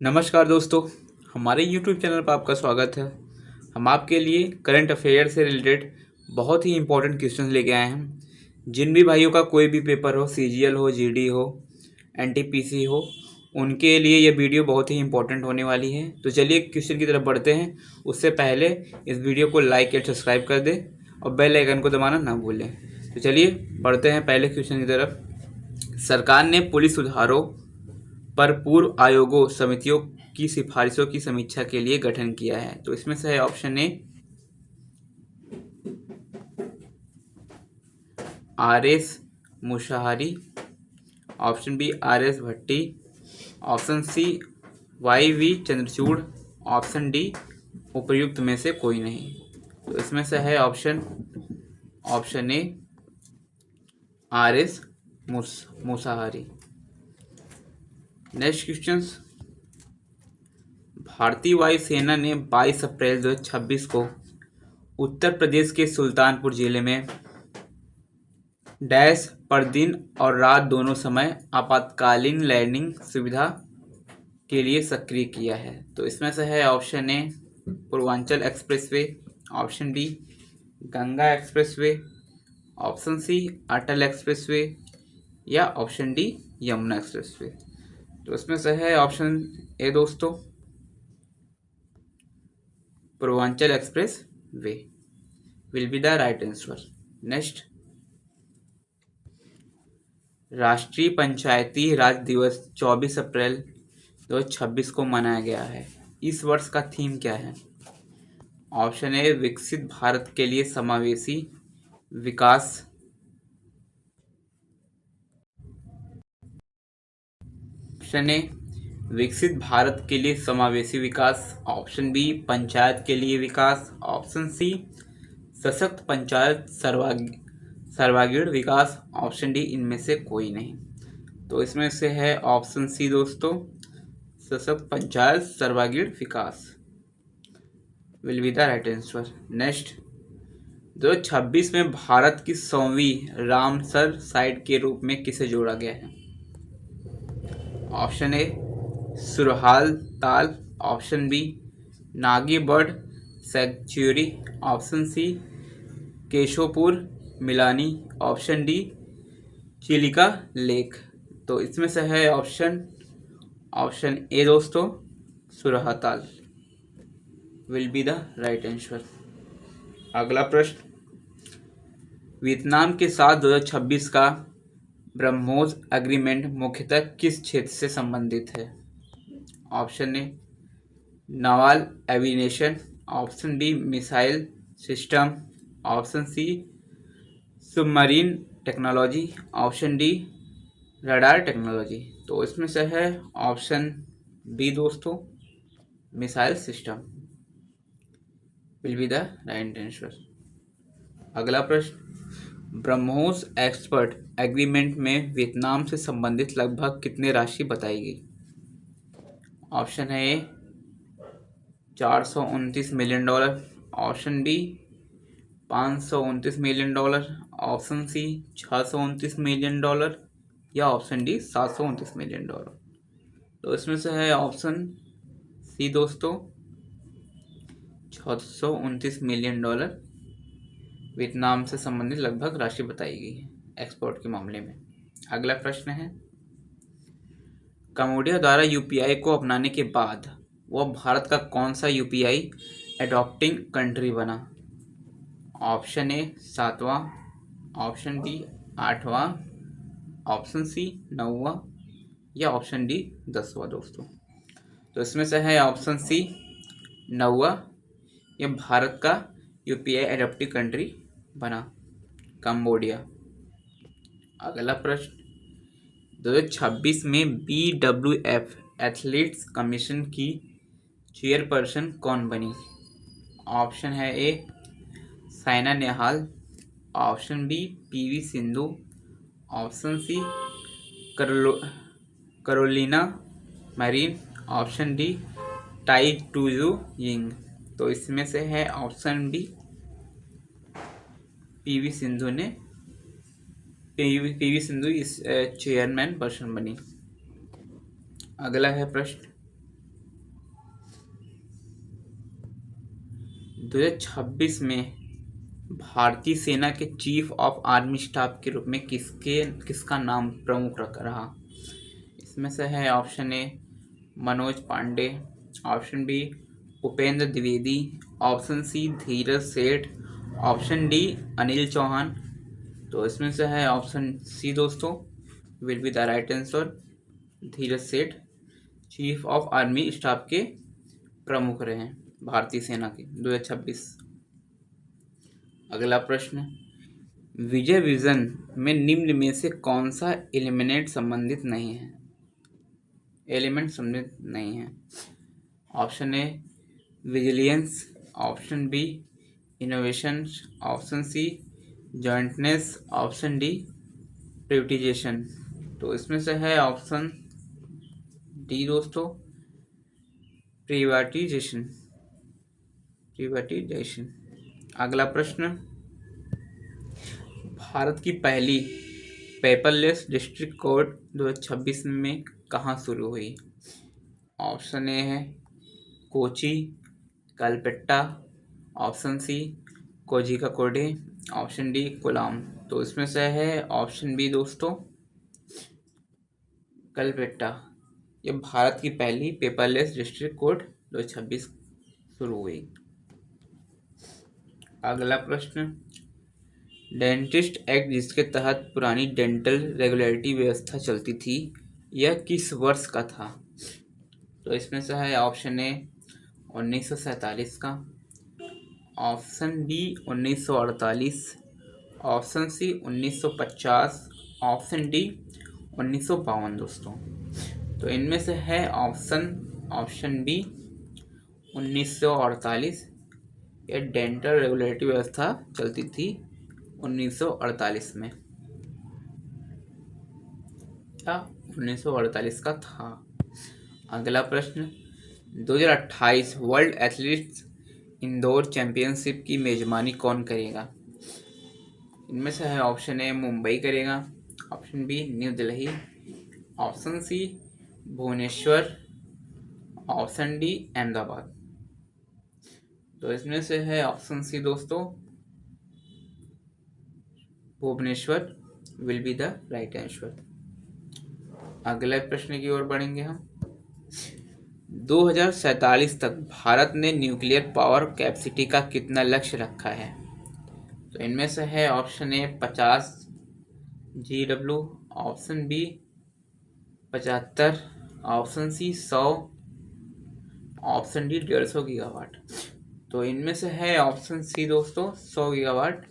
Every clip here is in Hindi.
नमस्कार दोस्तों, हमारे YouTube चैनल पर आपका स्वागत है। हम आपके लिए करंट अफेयर से रिलेटेड बहुत ही इंपॉर्टेंट क्वेश्चंस लेके आए हैं। जिन भी भाइयों का कोई भी पेपर हो, CGL हो, GD हो, NTPC हो, उनके लिए ये वीडियो बहुत ही इंपॉर्टेंट होने वाली है। तो चलिए क्वेश्चन की तरफ बढ़ते हैं। उससे पहले इस वीडियो को लाइक या सब्सक्राइब कर दें और बेल आइकन को दबाना ना भूलें। तो चलिए बढ़ते हैं पहले क्वेश्चन की तरफ। सरकार ने पुलिस सुधारों पर पूर्व आयोगों समितियों की सिफारिशों की समीक्षा के लिए गठन किया है। तो इसमें से है option A RS Mushahari, option B RS Bhatti, option C YV Chandrachud, option D उपर्युक्त में से कोई नहीं। तो इसमें से है option A RS Mushahari. Next question. भारतीय वायुसेना ने 22 अप्रैल 2026 को उत्तर प्रदेश के सुल्तानपुर जिले में डैश पर दिन और रात दोनों समय आपातकालीन लैंडिंग सुविधा के लिए सक्रिय किया है। तो इसमें से है option A Purvanchal expressway, option B Ganga expressway, option C Atal expressway या ऑप्शन डी यमुना एक्सप्रेसवे। तो इसमें से है ऑप्शन ए दोस्तों, Purvanchal expressway will be the right answer. Next. राष्ट्रीय पंचायती राज दिवस 24 अप्रैल 2026 को मनाया गया है। इस वर्ष का थीम क्या है? ऑप्शन ए विकसित भारत के लिए समावेशी विकास, ऑप्शन ए विकसित भारत के लिए समावेशी विकास, ऑप्शन बी पंचायत के लिए विकास, ऑप्शन सी सशक्त पंचायत सर्वांगीण विकास, ऑप्शन डी इनमें से कोई नहीं। तो इसमें से है ऑप्शन सी दोस्तों, सशक्त पंचायत सर्वांगीण विकास will be the right answer. Next. 2026 में भारत की 100वीं रामसर साइट के रूप में किसे जोड़ा गया है? Option A Surhal Tal, option B Nagi bird sanctuary, option C Keshopur मिलानी, ऑप्शन डी चिलिका लेक। तो इसमें से है ऑप्शन ए दोस्तों, Surhatal will be the right answer. अगला प्रश्न। वियतनाम के साथ 2026 का ब्रह्मोस एग्रीमेंट मुख्यतः किस क्षेत्र से संबंधित है? Option A naval aviation, option B missile system, option C submarine technology, option D radar technology. तो इसमें से है ऑप्शन बी दोस्तों, missile system will be the right answer. अगला प्रश्न। ब्रह्मोस एक्सपर्ट एग्रीमेंट में वियतनाम से संबंधित लगभग कितने राशि बताई गई? ऑप्शन है A 429 million dollar, option B 529 million dollar, option C 629 million dollar या ऑप्शन डी 729 मिलियन डॉलर। तो इसमें से है ऑप्शन सी दोस्तों, 629 मिलियन डॉलर वियतनाम से संबंधित लगभग राशि बताई गई है एक्सपोर्ट के मामले में। अगला प्रश्न है। कंबोडिया द्वारा यूपीआई को अपनाने के बाद वह भारत का कौन सा यूपीआई एडॉप्टिंग कंट्री बना? ऑप्शन ए 7वां, ऑप्शन बी 8वां, ऑप्शन सी 9वां या ऑप्शन डी 10वां दोस्तों। तो इसमें से है ऑप्शन सी 9वां, यह भारत का यूपीआई एडॉप्टिंग कंट्री बना कंबोडिया। अगला प्रश्न। 2026 में BWF एथलीट्स कमीशन की चेयरपर्सन कौन बनी? ऑप्शन है A Saina Nehwal, option B PV Sindhu, option C Carolina Marin, option D Tai Tzu Ying. तो इसमें से है ऑप्शन बी PV सिंधु इस चेयरमैन पर्सन बनी। अगला है प्रश्न। 2026 में भारतीय सेना के चीफ ऑफ आर्मी स्टाफ के रूप में किसका नाम प्रमुख रहा? इसमें से है option A Manoj Pande, option B Upendra Dwivedi, option C Dhiraj Seth, option D Anil Chauhan. तो इसमें से है ऑप्शन सी दोस्तों will be the right answer. Dhiraj Seth chief of army staff के प्रमुख रहे हैं भारतीय सेना के 2026। अगला प्रश्न, विजय विजन में निम्न में से कौन सा एलिमेंट संबंधित नहीं है? Option A vigilance, option B innovation, option C jointness, option D privatisation. तो इसमें से है ऑप्शन डी दोस्तों प्रिवाटाइजेशन। अगला प्रश्न, भारत की पहली पेपरलेस डिस्ट्रिक्ट कोर्ट 2026 में कहाँ शुरू हुई? ऑप्शन ए है Kochi, Calcutta, option C Kozhikode, option D Kollam. तो इसमें से है ऑप्शन बी दोस्तों कलकत्ता। ये भारत की पहली पेपरलेस डिस्ट्रिक्ट कोर्ट 2026 शुरू हुई। अगला प्रश्न, डेंटिस्ट एक्ट जिसके तहत पुरानी डेंटल रेगुलेटरी व्यवस्था चलती थी यह किस वर्ष का था? तो इसमें से है ऑप्शन ए 1947 का, option B 1948, option C 1950, option D 1952 दोस्तों। तो इनमें से है ऑप्शन बी 1948। यह डेंटल रेगुलेटरी व्यवस्था चलती थी 1948 में या 1948 का था। अगला प्रश्न, 2028 वर्ल्ड एथलेटिक्स इंदौर चैंपियनशिप की मेजबानी कौन करेगा? इनमें से है ऑप्शन ए मुंबई करेगा, option B New Delhi, option C Bhubaneswar, option D Ahmedabad. तो इसमें से है ऑप्शन सी दोस्तों Bhubaneswar will be the right answer. अगले प्रश्न की ओर बढ़ेंगे हम। 2047 तक भारत ने न्यूक्लियर पावर कैपेसिटी का कितना लक्ष्य रखा है? तो इनमें से है option A 50 GW, option B 75, option C 100, option D 150 gigawatt. तो इनमें से है ऑप्शन सी दोस्तों 100 gigawatt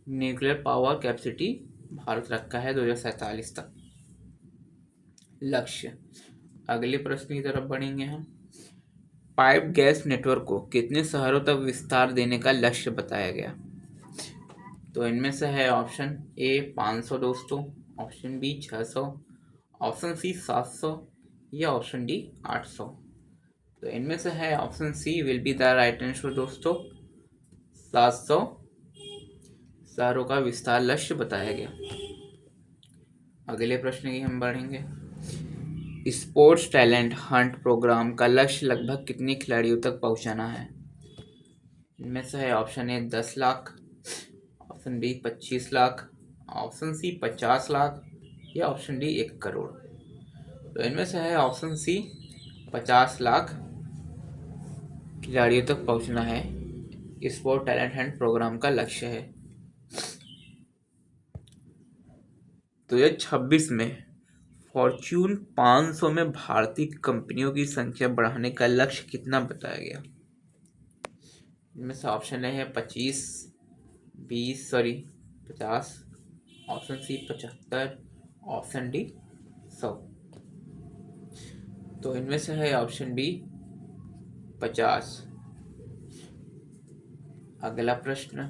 nuclear power capacity Bharat रखा है 2047 तक लक्ष्य। अगले प्रश्न की तरफ बढ़ेंगे हम। पाइप गैस नेटवर्क को कितने शहरों तक विस्तार देने का लक्ष्य बताया गया? तो इनमें से है ऑप्शन ए 500 दोस्तों, ऑप्शन बी 600, ऑप्शन सी 700 या ऑप्शन डी 800। तो इनमें से है option C will be the right answer दोस्तों 700 शहरों का विस्तार लक्ष्य बताया गया। अगले प्रश्न की हम बढ़ेंगे। स्पोर्ट्स टैलेंट हंट प्रोग्राम का लक्ष्य लगभग कितने खिलाड़ियों तक पहुंचाना है? इनमें से है option A 10 lakh, option B 25 lakh, option C 50 lakh या ऑप्शन डी 1 करोड़। तो इनमें से है ऑप्शन सी 50 लाख खिलाड़ियों तक पहुंचना है स्पोर्ट टैलेंट हंट प्रोग्राम का लक्ष्य है। 2026 में फॉर्च्यून 500 में भारतीय कंपनियों की संख्या बढ़ाने का लक्ष्य कितना बताया गया? इनमें से ऑप्शन ए है 50, ऑप्शन सी 75, ऑप्शन डी 100। तो इनमें से है ऑप्शन बी 50। अगला प्रश्न,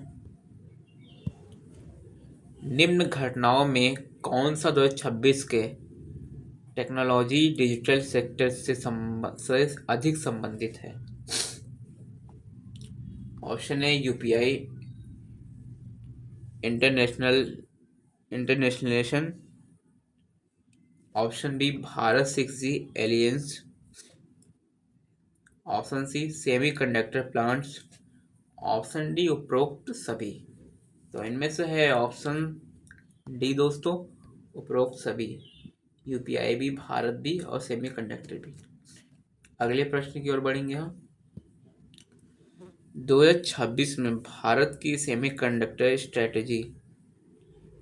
निम्न घटनाओं में कौन सा 2026 के टेक्नोलॉजी डिजिटल सेक्टर से अधिक संबंधित है? Option A UPI internationalisation, option B Bharat 6G alliance, option C semiconductor plants, option D उपरोक्त सभी। तो इनमें से है ऑप्शन डी दोस्तों, उपरोक्त सभी। यूपीआई भी, भारत भी और सेमीकंडक्टर भी। अगले प्रश्न की ओर बढ़ेंगे हम। 2026 में भारत की सेमीकंडक्टर स्ट्रेटजी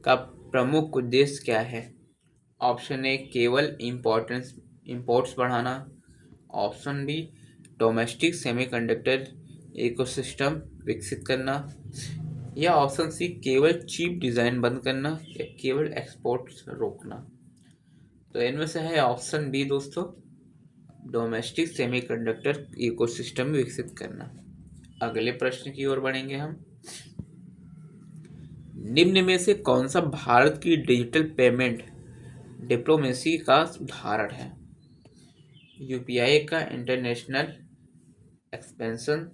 का प्रमुख उद्देश्य क्या है? ऑप्शन ए केवल इंपोर्ट्स बढ़ाना, option B domestic semiconductor ecosystem विकसित करना, या ऑप्शन सी केवल चीप डिज़ाइन बंद करना या केवल एक्सपोर्ट्स रोकना। तो इनमें से है ऑप्शन बी दोस्तों, डोमेस्टिक सेमीकंडक्टर इकोसिस्टम विकसित करना। अगले प्रश्न की ओर बढ़ेंगे हम। निम्न में से कौन सा भारत की डिजिटल पेमेंट डिप्लोमेसी का उदाहरण है? यूपीआई का international expansion,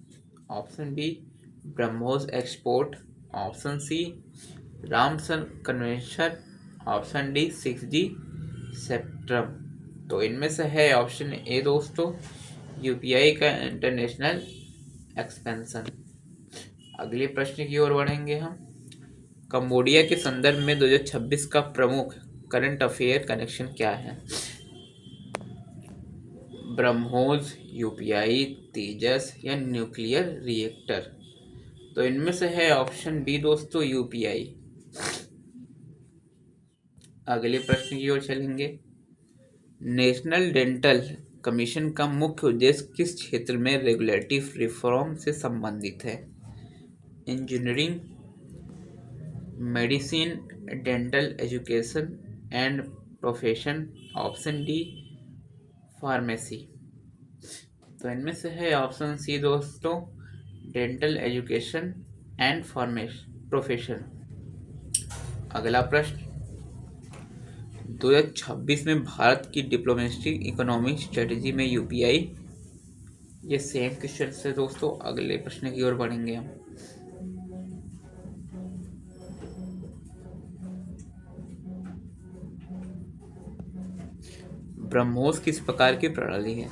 option B BrahMos export, option C Ramsar convention, option D 6G spectrum. तो इनमें से है ऑप्शन ए दोस्तों, यूपीआई का इंटरनेशनल एक्सपेंशन। अगले प्रश्न की ओर बढ़ेंगे हम। कंबोडिया के संदर्भ में 2026 का प्रमुख करंट अफेयर कनेक्शन क्या है? ब्रह्मोस, यूपीआई, तेजस या न्यूक्लियर रिएक्टर। तो इनमें से है ऑप्शन बी दोस्तों, यूपीआई। अगले प्रश्न की ओर चलेंगे। नेशनल डेंटल कमीशन का मुख्य उद्देश्य किस क्षेत्र में रेगुलेटरी रिफॉर्म से संबंधित है? Engineering, medicine, dental education and profession, option D pharmacy. तो इनमें से है ऑप्शन सी दोस्तों, डेंटल एजुकेशन एंड प्रोफेशन। अगला प्रश्न। 2026 में भारत की डिप्लोमेटिक इकोनॉमिक स्ट्रेटजी में यूपीआई, ये सेम क्वेश्चन से दोस्तों। अगले प्रश्न की ओर बढ़ेंगे हम। ब्रह्मोस किस प्रकार की प्रणाली है?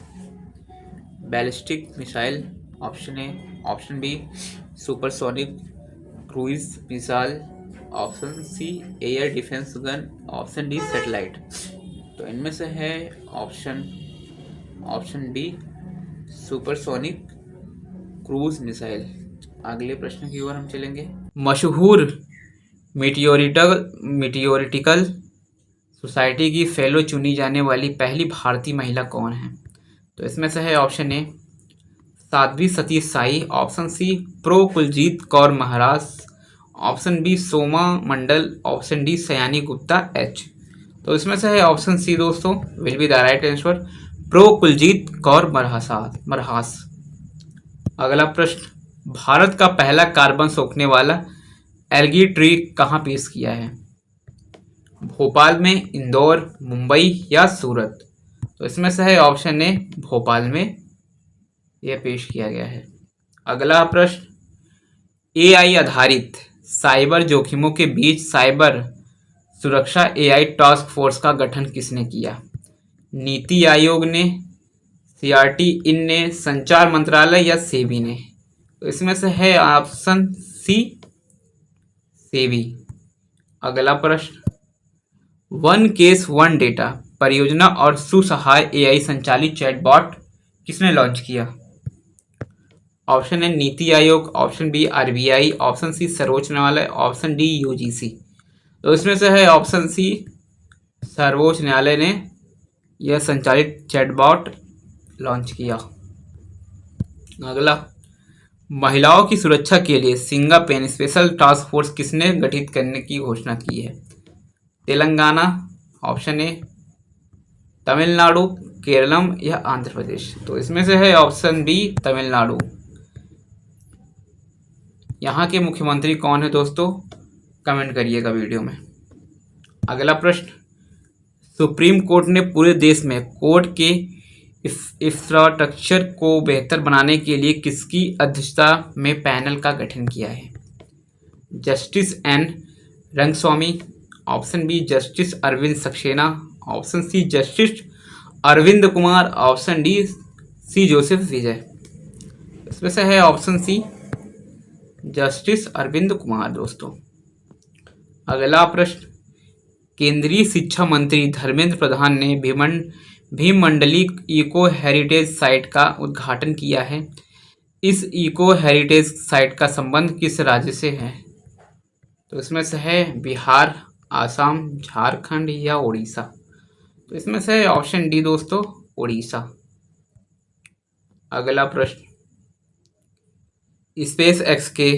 Ballistic missile, option A, option B supersonic cruise missile, option C air defence gun, option D satellite. तो इनमें से है option B supersonic cruise missile. अगले प्रश्न की ओर हम चलेंगे। मशहूर मीटियोरिटिकल सोसाइटी की फेलो चुनी जाने वाली पहली भारतीय महिला कौन है? तो इसमें से है option A Sadhvi Satish Sai, option C pro Kuljeet Kaur Maharaj, option B Soma Mandal, option D Sayani Gupta H. तो इसमें से है ऑप्शन सी दोस्तों, will be the right answer, pro Kuljeet Kaur Marhas. अगला प्रश्न। भारत का पहला कार्बन सोखने वाला एल्गी ट्री कहाँ पेश किया है? भोपाल में, इंदौर, मुंबई या सूरत। तो इसमें से है ऑप्शन ए भोपाल में यह पेश किया गया है। अगला प्रश्न। एआई आधारित साइबर जोखिमों के बीच साइबर सुरक्षा एआई टास्क फोर्स का गठन किसने किया? नीति आयोग ने, सीआरटी इन ने, संचार मंत्रालय या सेबी ने। तो इसमें से है ऑप्शन सी सेबी। अगला प्रश्न। वन केस वन डेटा परियोजना और सुसहाय एआई संचालित चैटबॉट किसने लॉन्च किया? Option A NITI Aayog, option B RBI, option C सर्वोच्च न्यायालय, ऑप्शन डी यूजीसी। तो इसमें से है ऑप्शन सी सर्वोच्च न्यायालय ने यह संचालित चैटबॉट लॉन्च किया। अगला। महिलाओं की सुरक्षा के लिए सिंगापेन स्पेशल टास्क फोर्स किसने गठित करने की घोषणा की है? तेलंगाना, ऑप्शन ए तमिलनाडु, केरलम या आंध्र प्रदेश। तो इसमें से है ऑप्शन बी तमिलनाडु। यहाँ के मुख्यमंत्री कौन है दोस्तों? कमेंट करिएगा वीडियो में। अगला प्रश्न। सुप्रीम कोर्ट ने पूरे देश में कोर्ट के इंफ्रास्ट्रक्चर को बेहतर बनाने के लिए किसकी अध्यक्षता में पैनल का गठन किया है? Justice N Rangaswamy, option B justice Arvind Saxena, option C justice Arvind Kumar, option D C Joseph Vijay. इसमें से है option C justice Arvind Kumar दोस्तों। अगला प्रश्न, केंद्रीय शिक्षा मंत्री धर्मेंद्र प्रधान ने भीममंडली इको हेरिटेज साइट का उद्घाटन किया है। इस इको हेरिटेज साइट का संबंध किस राज्य से है? तो इसमें से है बिहार, आसाम, झारखंड या उड़ीसा। तो इसमें से है ऑप्शन डी दोस्तों, उड़ीसा। अगला प्रश्न, स्पेस एक्स के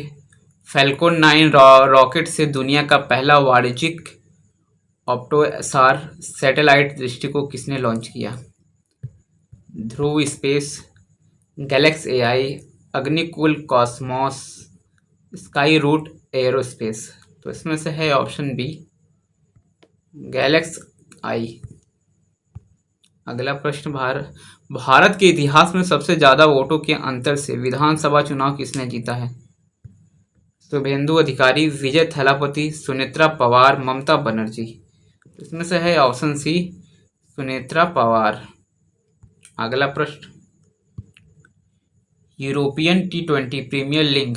फैल्कन 9 रॉकेट से दुनिया का पहला वाणिज्यिक ऑप्टोसार सैटेलाइट दृष्टि को किसने लॉन्च किया? Dhruva Space, GalaxEye, Agnikul Cosmos, Skyroot Aerospace. तो इसमें से है ऑप्शन बी गैलेक्स आई। अगला प्रश्न, भारत के इतिहास में सबसे ज्यादा वोटों के अंतर से विधानसभा चुनाव किसने जीता है? शुभेंदु अधिकारी, विजय थलापति, सुनेत्रा पवार, ममता बनर्जी। इसमें से है ऑप्शन सी सुनेत्रा पवार। अगला प्रश्न, यूरोपियन T20 प्रीमियर लीग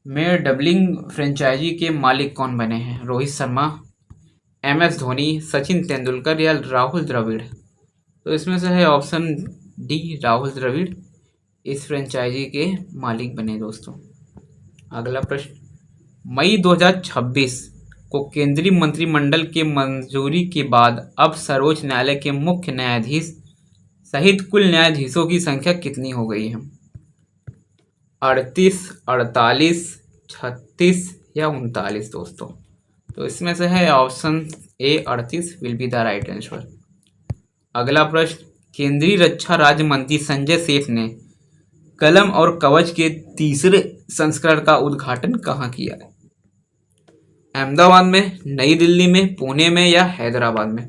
में डबलिंग फ्रेंचाइजी के मालिक कौन बने हैं? रोहित शर्मा, MS धोनी, सचिन तेंदुलकर या राहुल द्रविड़। तो इसमें से है ऑप्शन डी राहुल द्रविड़ इस फ्रेंचाइजी के मालिक बने दोस्तों। अगला प्रश्न, मई 2026 को केंद्रीय मंत्रिमंडल के मंजूरी के बाद अब सर्वोच्च न्यायालय के मुख्य न्यायाधीश सहित कुल न्यायाधीशों की संख्या कितनी हो गई है? 38, 48, 36 या 39 दोस्तों। तो इसमें से है option A 38 will be the right answer. अगला प्रश्न, केंद्रीय रक्षा राज्य मंत्री संजय सेठ ने कलम और कवच के तीसरे संस्करण का उद्घाटन कहाँ किया है? अहमदाबाद में, नई दिल्ली में, पुणे में या हैदराबाद में।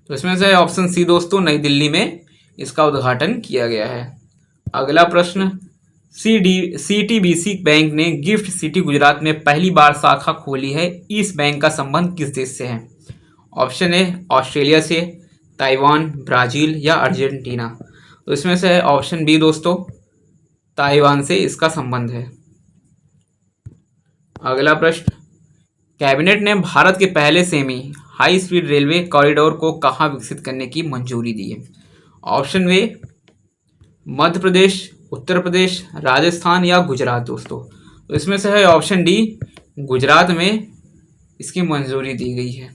तो इसमें से ऑप्शन सी दोस्तों, नई दिल्ली में इसका उद्घाटन किया गया है। अगला प्रश्न, CTBC बैंक ने गिफ्ट सिटी गुजरात में पहली बार शाखा खोली है। इस बैंक का संबंध किस देश से है? ऑप्शन ए ऑस्ट्रेलिया से, ताइवान, ब्राजील या अर्जेंटीना। तो इसमें से है ऑप्शन बी दोस्तों, ताइवान से इसका संबंध है। अगला प्रश्न, कैबिनेट ने भारत के पहले semi high speed railway corridor को कहाँ विकसित करने की मंजूरी दी है? ऑप्शन ए मध्य प्रदेश, उत्तर प्रदेश, राजस्थान या गुजरात दोस्तों। तो इसमें से है ऑप्शन डी गुजरात में इसकी मंजूरी दी गई है।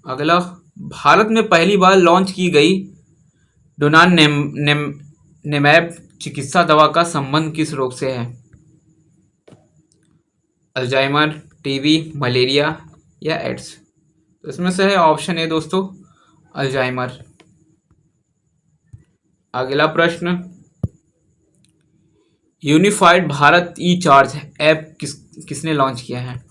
अगला, भारत में पहली बार लॉन्च की गई डोनानेमैब चिकित्सा दवा का संबंध किस रोग से है? अल्जाइमर, टीबी, मलेरिया या एड्स। तो इसमें से है ऑप्शन ए दोस्तों, अल्जाइमर। अगला प्रश्न, यूनिफाइड भारत ई चार्ज ऐप किसने लॉन्च किया है?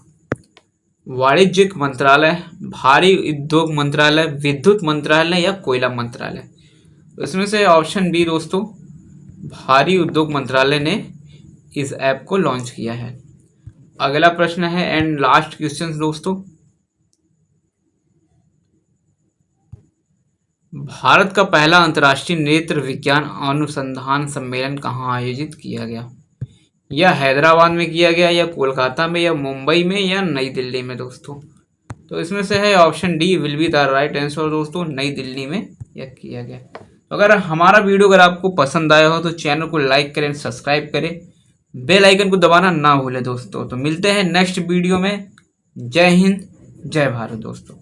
वाणिज्यिक मंत्रालय, भारी उद्योग मंत्रालय, विद्युत मंत्रालय या कोयला मंत्रालय। तो इसमें से ऑप्शन बी दोस्तों, भारी उद्योग मंत्रालय ने इस ऐप को लॉन्च किया है। अगला प्रश्न है एंड लास्ट क्वेश्चन दोस्तों, भारत का पहला अंतर्राष्ट्रीय नेत्र विज्ञान अनुसंधान सम्मेलन कहाँ आयोजित किया गया? या हैदराबाद में किया गया, या कोलकाता में, या मुंबई में, या नई दिल्ली में दोस्तों। तो इसमें से है option D will be the right answer दोस्तों, नई दिल्ली में यह किया गया। तो अगर हमारा वीडियो अगर आपको पसंद आया हो तो चैनल को लाइक करें, सब्सक्राइब करें, बेल आइकन को दबाना ना भूलें दोस्तों। तो मिलते हैं नेक्स्ट वीडियो में। जय हिंद, जय भारत दोस्तों।